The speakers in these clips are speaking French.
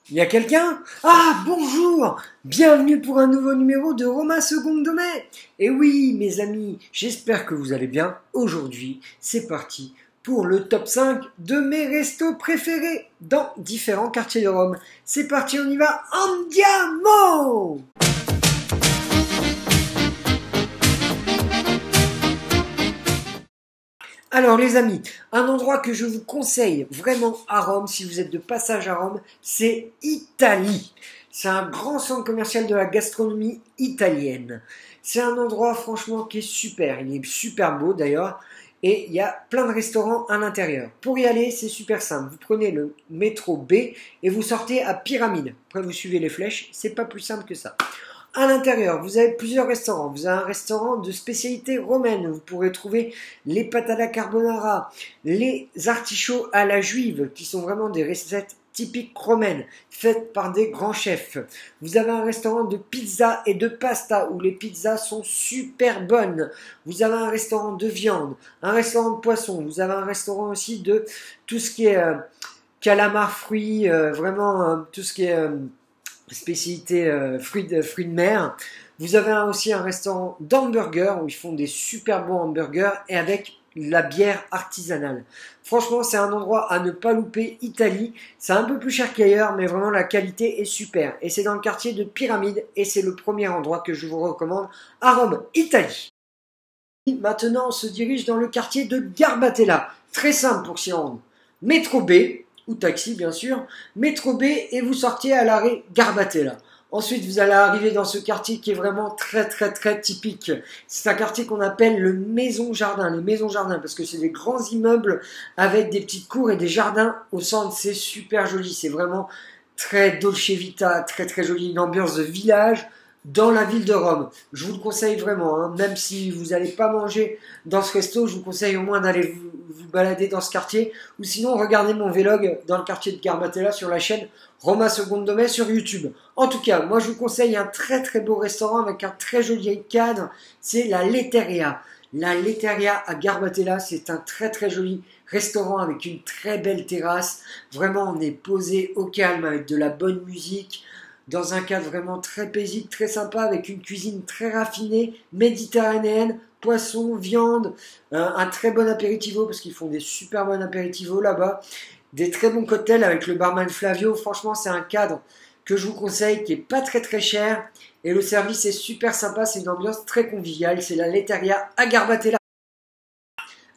Il y a quelqu'un? Ah, bonjour! Bienvenue pour un nouveau numéro de Roma Secondo Me. Et oui, mes amis, j'espère que vous allez bien. Aujourd'hui, c'est parti pour le top 5 de mes restos préférés dans différents quartiers de Rome. C'est parti, on y va, andiamo! Alors les amis, un endroit que je vous conseille vraiment à Rome, si vous êtes de passage à Rome, c'est Italie. C'est un grand centre commercial de la gastronomie italienne. C'est un endroit franchement qui est super, il est super beau d'ailleurs, et il y a plein de restaurants à l'intérieur. Pour y aller, c'est super simple, vous prenez le métro B et vous sortez à Pyramide. Après vous suivez les flèches, c'est pas plus simple que ça. À l'intérieur, vous avez plusieurs restaurants. Vous avez un restaurant de spécialité romaine. Vous pourrez trouver les pâtes à la carbonara, les artichauts à la juive, qui sont vraiment des recettes typiques romaines, faites par des grands chefs. Vous avez un restaurant de pizza et de pasta, où les pizzas sont super bonnes. Vous avez un restaurant de viande, un restaurant de poisson. Vous avez un restaurant aussi de tout ce qui est calamar, fruits, vraiment tout ce qui est... spécialité fruits de mer. Vous avez aussi un restaurant d'hamburgers où ils font des super bons hamburgers et avec la bière artisanale. Franchement, c'est un endroit à ne pas louper, Italie. C'est un peu plus cher qu'ailleurs, mais vraiment la qualité est super. Et c'est dans le quartier de Pyramide et c'est le premier endroit que je vous recommande à Rome, Italie. Maintenant, on se dirige dans le quartier de Garbatella. Très simple pour s'y rendre. Métro B, ou taxi bien sûr, métro B et vous sortiez à l'arrêt Garbatella. Ensuite, vous allez arriver dans ce quartier qui est vraiment très typique. C'est un quartier qu'on appelle le maison-jardin, les maisons-jardins, parce que c'est des grands immeubles avec des petites cours et des jardins au centre. C'est super joli, c'est vraiment très dolce vita, très joli, une ambiance de village dans la ville de Rome. Je vous le conseille vraiment, hein. Même si vous n'allez pas manger dans ce resto, je vous conseille au moins d'aller vous balader dans ce quartier, ou sinon regardez mon vlog dans le quartier de Garbatella sur la chaîne Roma Secondo Me sur YouTube. En tout cas, moi je vous conseille un très beau restaurant avec un très joli cadre, c'est la Letteria. La Letteria à Garbatella, c'est un très joli restaurant avec une très belle terrasse. Vraiment, on est posé au calme avec de la bonne musique, dans un cadre vraiment très paisible, très sympa, avec une cuisine très raffinée, méditerranéenne, poisson, viande, un très bon apéritivo, parce qu'ils font des super bons apéritivos là-bas, des très bons cocktails avec le barman Flavio. Franchement, c'est un cadre que je vous conseille, qui est pas très cher, et le service est super sympa, c'est une ambiance très conviviale, c'est la Letteria à Garbatella.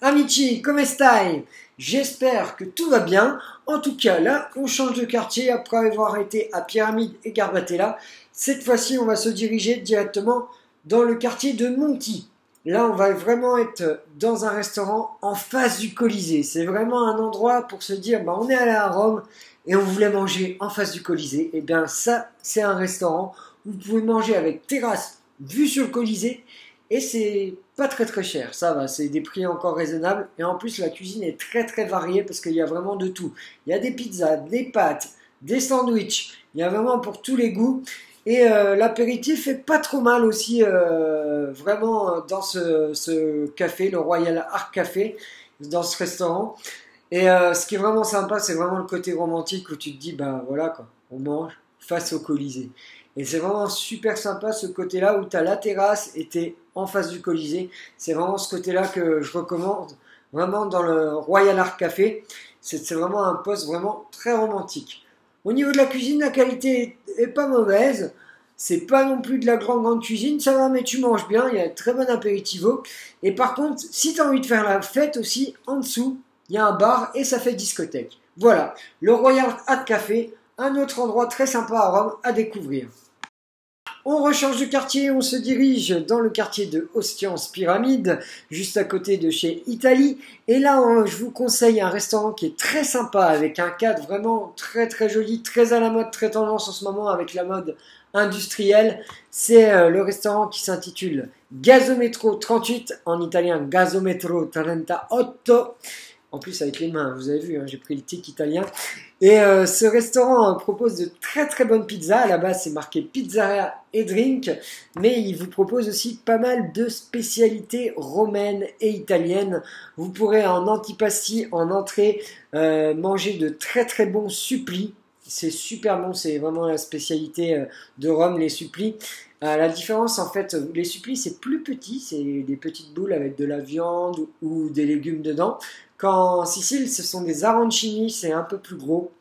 Amici, come stai? J'espère que tout va bien. En tout cas, là, on change de quartier après avoir été à Pyramide et Garbatella. Cette fois-ci, on va se diriger directement dans le quartier de Monti. Là, on va vraiment être dans un restaurant en face du Colisée. C'est vraiment un endroit pour se dire, bah, on est allé à Rome et on voulait manger en face du Colisée. Et bien, ça, c'est un restaurant où vous pouvez manger avec terrasse, vue sur le Colisée. Et c'est pas très cher, ça va, c'est des prix encore raisonnables. Et en plus, la cuisine est très variée parce qu'il y a vraiment de tout. Il y a des pizzas, des pâtes, des sandwichs, il y a vraiment pour tous les goûts. Et l'apéritif est pas trop mal aussi, vraiment dans ce café, le Royal Ark Café, dans ce restaurant. Et ce qui est vraiment sympa, c'est vraiment le côté romantique où tu te dis, ben voilà quoi, on mange face au Colisée. Et c'est vraiment super sympa ce côté-là où tu as la terrasse et tu es en face du Colisée. C'est vraiment ce côté-là que je recommande, vraiment dans le Royal Ark Café. C'est vraiment un poste vraiment très romantique. Au niveau de la cuisine, la qualité est pas mauvaise. C'est pas non plus de la grande cuisine, ça va, mais tu manges bien, il y a un très bon apéritivo. Et par contre, si tu as envie de faire la fête aussi, en dessous, il y a un bar et ça fait discothèque. Voilà, le Royal Ark Café, un autre endroit très sympa à Rome à découvrir. On rechange de quartier, on se dirige dans le quartier de Ostiense Pyramide, juste à côté de chez Italie. Et là, je vous conseille un restaurant qui est très sympa, avec un cadre vraiment très joli, très à la mode, très tendance en ce moment avec la mode industrielle. C'est le restaurant qui s'intitule Gazometro 38, en italien Gazometro 38. En plus avec les mains, vous avez vu, hein, j'ai pris le tic italien. Et ce restaurant propose de très bonnes pizzas. À la base, c'est marqué pizzeria et drink, mais il vous propose aussi pas mal de spécialités romaines et italiennes. Vous pourrez en antipasti, en entrée, manger de très bons supplis. c'est super bon, c'est vraiment la spécialité de Rome, les supplis. La différence, en fait, les supplis, c'est plus petit, c'est des petites boules avec de la viande ou des légumes dedans. Qu'en Sicile, ce sont des arancini, c'est un peu plus gros.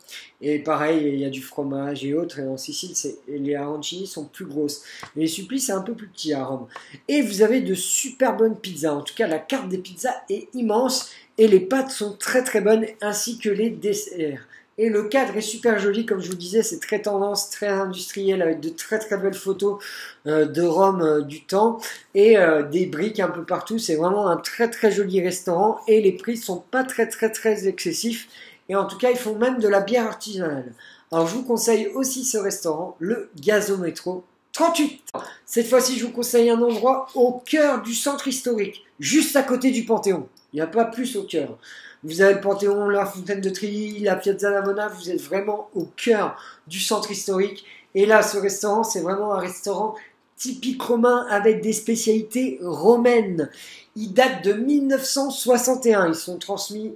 Et pareil, il y a du fromage et autres. Et en Sicile, les arancini sont plus grosses. Mais les supplis, c'est un peu plus petit à Rome. Et vous avez de super bonnes pizzas. En tout cas, la carte des pizzas est immense. Et les pâtes sont très très bonnes, ainsi que les desserts. Et le cadre est super joli, comme je vous disais, c'est très tendance, très industriel, avec de très très belles photos de Rome du temps et des briques un peu partout. C'est vraiment un très très joli restaurant et les prix sont pas très très très excessifs. Et en tout cas, ils font même de la bière artisanale. Alors je vous conseille aussi ce restaurant, le Gazometro 38. Cette fois-ci, je vous conseille un endroit au cœur du centre historique, juste à côté du Panthéon. Il n'y a pas plus au cœur. Vous avez le Panthéon, la Fontaine de Trilly, la Piazza Navona, vous êtes vraiment au cœur du centre historique. Et là, ce restaurant, c'est vraiment un restaurant typique romain avec des spécialités romaines. Il date de 1961. Ils sont transmis,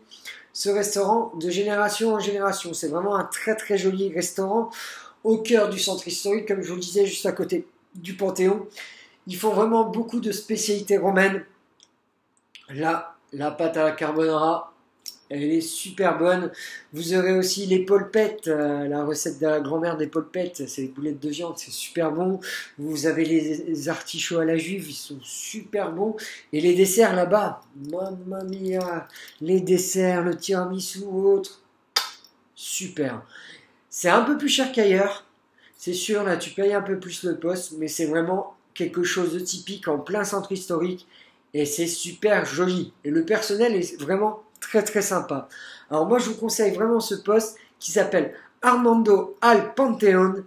ce restaurant, de génération en génération. C'est vraiment un très très joli restaurant au cœur du centre historique, comme je vous le disais, juste à côté du Panthéon. Ils font vraiment beaucoup de spécialités romaines. Là, la pâte à la carbonara, elle est super bonne. Vous aurez aussi les polpettes, la recette de la grand-mère des polpettes, c'est les boulettes de viande, c'est super bon. Vous avez les artichauts à la juive, ils sont super bons. Et les desserts là-bas, mamma mia, les desserts, le tiramisu ou autre, super. C'est un peu plus cher qu'ailleurs, c'est sûr, là tu payes un peu plus le poste, mais c'est vraiment quelque chose de typique en plein centre historique. Et c'est super joli. Et le personnel est vraiment très très sympa. Alors moi je vous conseille vraiment ce poste qui s'appelle Armando al Pantheon.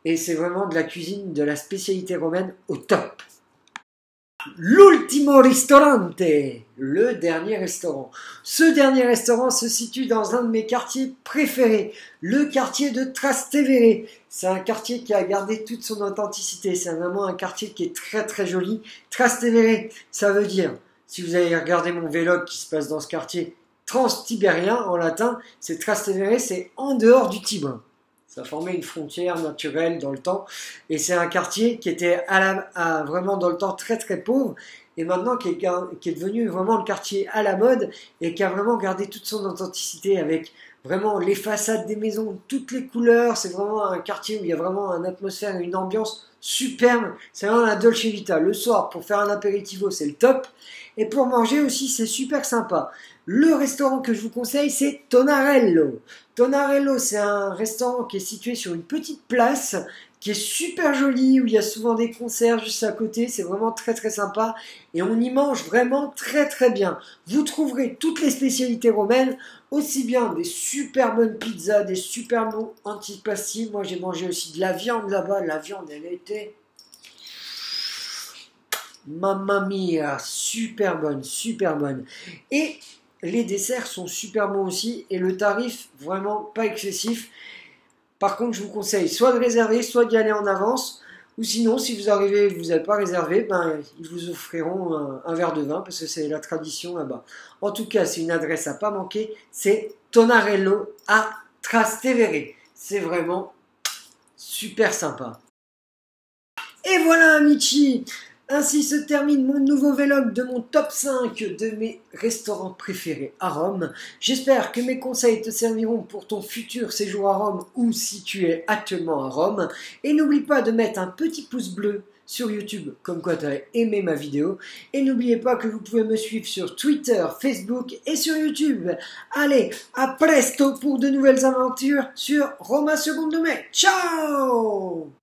Et c'est vraiment de la cuisine, de la spécialité romaine au top. L'ultimo ristorante, le dernier restaurant. Ce dernier restaurant se situe dans un de mes quartiers préférés, le quartier de Trastevere. C'est un quartier qui a gardé toute son authenticité. C'est vraiment un quartier qui est très très joli. Trastevere, ça veut dire, si vous avez regardé mon vlog qui se passe dans ce quartier, transtibérien en latin, c'est Trastevere, c'est en dehors du Tibre. Ça formait une frontière naturelle dans le temps. Et c'est un quartier qui était vraiment dans le temps très très pauvre. Et maintenant qui est devenu vraiment le quartier à la mode. Et qui a vraiment gardé toute son authenticité avec vraiment les façades des maisons, toutes les couleurs. C'est vraiment un quartier où il y a vraiment une atmosphère et une ambiance superbe. C'est vraiment la Dolce Vita. Le soir, pour faire un apéritivo, c'est le top. Et pour manger aussi, c'est super sympa. Le restaurant que je vous conseille, c'est Tonarello. Tonarello, c'est un restaurant qui est situé sur une petite place, qui est super joli, où il y a souvent des concerts juste à côté. C'est vraiment très très sympa. Et on y mange vraiment très très bien. Vous trouverez toutes les spécialités romaines, aussi bien des super bonnes pizzas, des super bons antipasti. Moi, j'ai mangé aussi de la viande là-bas. La viande, elle était... Mamma mia, super bonne, super bonne. Et les desserts sont super bons aussi et le tarif vraiment pas excessif. Par contre, je vous conseille soit de réserver, soit d'y aller en avance. Ou sinon, si vous arrivez et que vous n'avez pas réservé, ben, ils vous offriront un verre de vin parce que c'est la tradition là-bas. En tout cas, c'est une adresse à pas manquer. C'est Tonarello à Trastevere. C'est vraiment super sympa. Et voilà, amici! Ainsi se termine mon nouveau vlog de mon top 5 de mes restaurants préférés à Rome. J'espère que mes conseils te serviront pour ton futur séjour à Rome ou si tu es actuellement à Rome. Et n'oublie pas de mettre un petit pouce bleu sur YouTube comme quoi tu as aimé ma vidéo. Et n'oubliez pas que vous pouvez me suivre sur Twitter, Facebook et sur YouTube. Allez, à presto pour de nouvelles aventures sur Roma Secondo Me. Ciao!